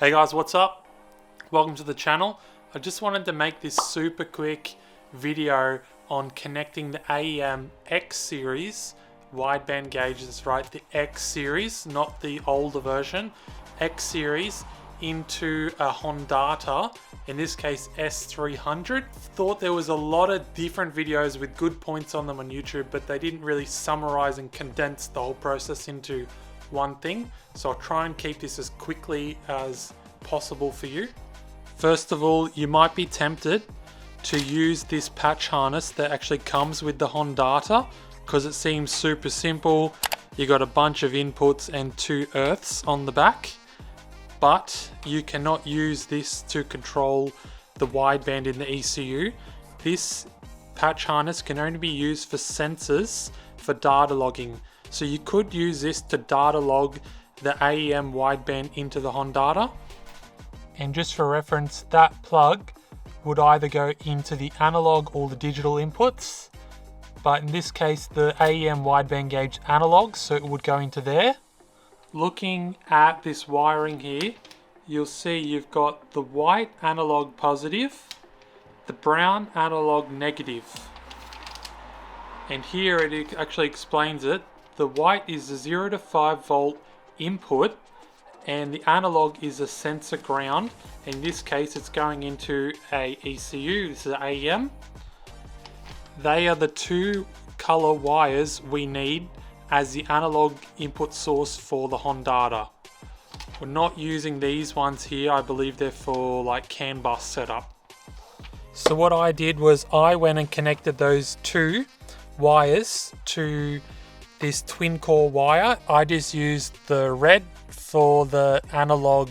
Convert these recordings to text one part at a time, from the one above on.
Hey guys, what's up? Welcome to the channel. I just wanted to make this super quick video on connecting the AEM X series wideband gauges, right? The X series, not the older version, X series into a Hondata, in this case S300. Thought there was a lot of different videos with good points on them on YouTube, but they didn't really summarize and condense the whole process into one thing. So I'll try and keep this as quickly as possible for you. First of all, you might be tempted to use this patch harness that actually comes with the Hondata because it seems super simple. You got a bunch of inputs and 2 earths on the back, but you cannot use this to control the wideband in the ECU. This patch harness can only be used for sensors for data logging. So you could use this to data log the AEM wideband into the Hondata. And just for reference, that plug would either go into the analog or the digital inputs. But in this case, the AEM wideband gauge analog, so it would go into there. Looking at this wiring here, you'll see you've got the white analog positive, the brown analog negative. And here it actually explains it. The white is a 0 to 5 volt input and the analog is a sensor ground. In this case it's going into a ECU, this is AEM. They are the 2 color wires we need as the analog input source for the Hondata. We're not using these ones here, I believe they're for like CAN bus setup. So what I did was I went and connected those 2 wires to this twin core wire. I just used the red for the analog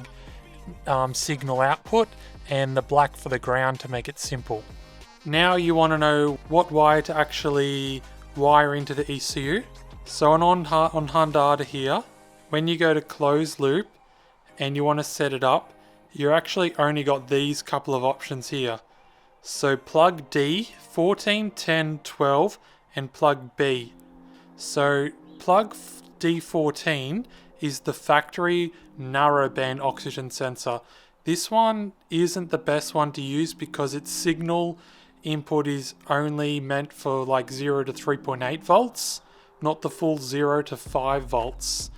signal output and the black for the ground to make it simple. Now you want to know what wire to actually wire into the ECU. So on Hondata here, when you go to close loop and you want to set it up, you're actually only got these couple of options here. So plug D, 14, 10, 12 and plug B. So plug D14 is the factory narrowband oxygen sensor. This one isn't the best one to use because its signal input is only meant for like 0 to 3.8 volts, not the full 0 to 5 volts.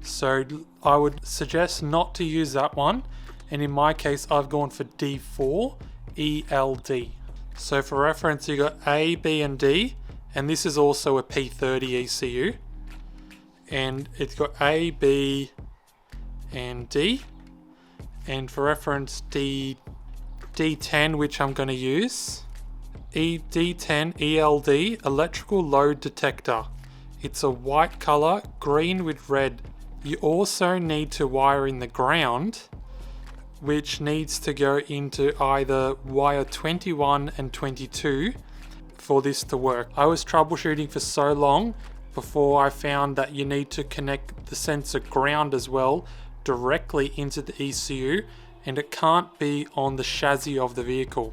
So I would suggest not to use that one. And in my case, I've gone for D4 ELD. So for reference, you got A, B and D. And this is also a P30 ECU. And it's got A, B, and D. And for reference, D10, which I'm going to use. D10 ELD, electrical load detector. It's a white color, green with red. You also need to wire in the ground, which needs to go into either wire 21 and 22. For this to work. I was troubleshooting for so long before I found that you need to connect the sensor ground as well directly into the ECU, and it can't be on the chassis of the vehicle.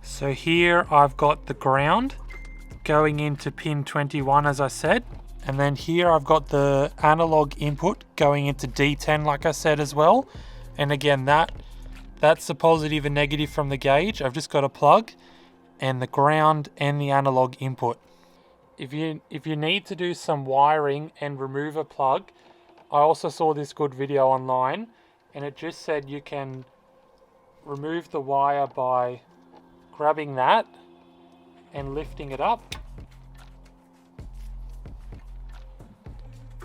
So here I've got the ground going into pin 21 as I said, and then here I've got the analog input going into D10 like I said as well. And again that's the positive and negative from the gauge. I've just got a plug and the ground and the analog input. If you need to do some wiring and remove a plug, I also saw this good video online and it just said you can remove the wire by grabbing that and lifting it up.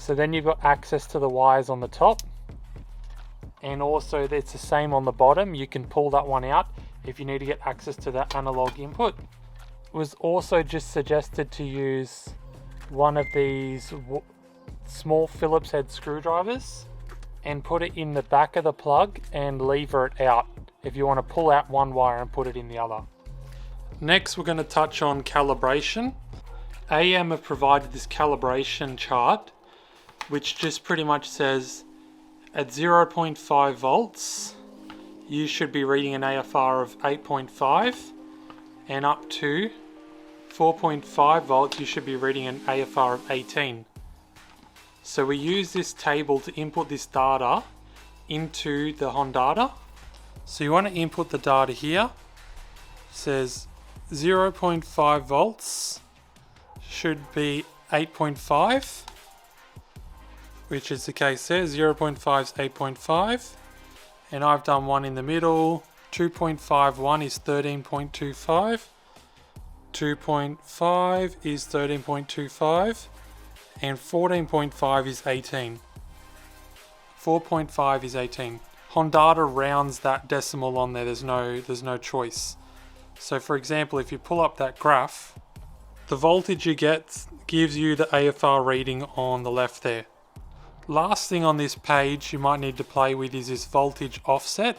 So then you've got access to the wires on the top, and also it's the same on the bottom. You can pull that one out if you need to get access to that analog input. It was also just suggested to use one of these small Phillips head screwdrivers and put it in the back of the plug and lever it out if you want to pull out one wire and put it in the other. Next we're going to touch on calibration. AEM have provided this calibration chart which just pretty much says at 0.5 volts you should be reading an AFR of 8.5, and up to 4.5 volts you should be reading an AFR of 18. So we use this table to input this data into the Hondata. So you want to input the data here. It says 0.5 volts should be 8.5, which is the case there. 0.5 is 8.5, and I've done one in the middle. 2.51 is 13.25, 2.5 is 13.25, and 14.5 is 18. 4.5 is 18. Hondata rounds that decimal on there. There's no choice. So for example, if you pull up that graph, the voltage you get gives you the AFR reading on the left there. Last thing on this page you might need to play with is this voltage offset.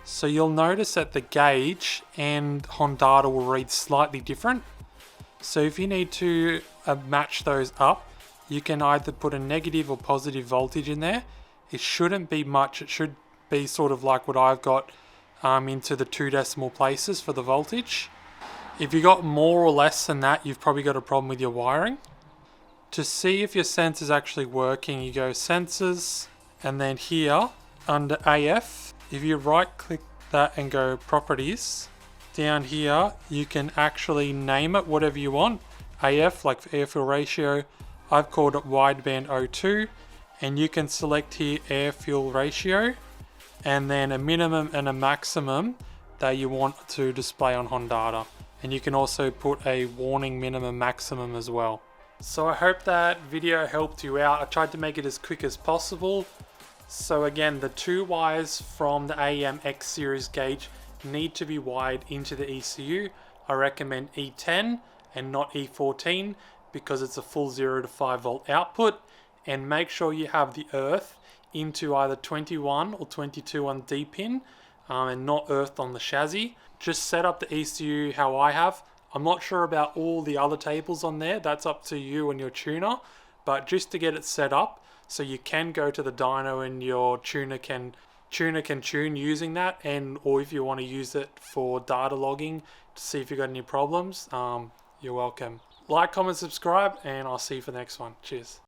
So you'll notice that the gauge and Hondata will read slightly different. So if you need to match those up, you can either put a negative or positive voltage in there. It shouldn't be much. It should be sort of like what I've got into the 2 decimal places for the voltage. If you got more or less than that, you've probably got a problem with your wiring. To see if your sensor's actually working, you go sensors, and then here under AF, if you right click that and go properties, down here you can actually name it whatever you want. AF, like for air fuel ratio, I've called it wideband 02, and you can select here air fuel ratio, and then a minimum and a maximum that you want to display on Hondata. And you can also put a warning minimum maximum as well. So I hope that video helped you out. I tried to make it as quick as possible. So again, the 2 wires from the AEM X series gauge need to be wired into the ECU. I recommend E10 and not E14 because it's a full 0 to 5 volt output. And make sure you have the earth into either 21 or 22 on Depin and not earthed on the chassis. Just set up the ECU how I have. I'm not sure about all the other tables on there. That's up to you and your tuner. But just to get it set up, so you can go to the dyno and your tuner can tune using that, and or if you want to use it for data logging to see if you've got any problems, you're welcome. Like, comment, subscribe, and I'll see you for the next one. Cheers.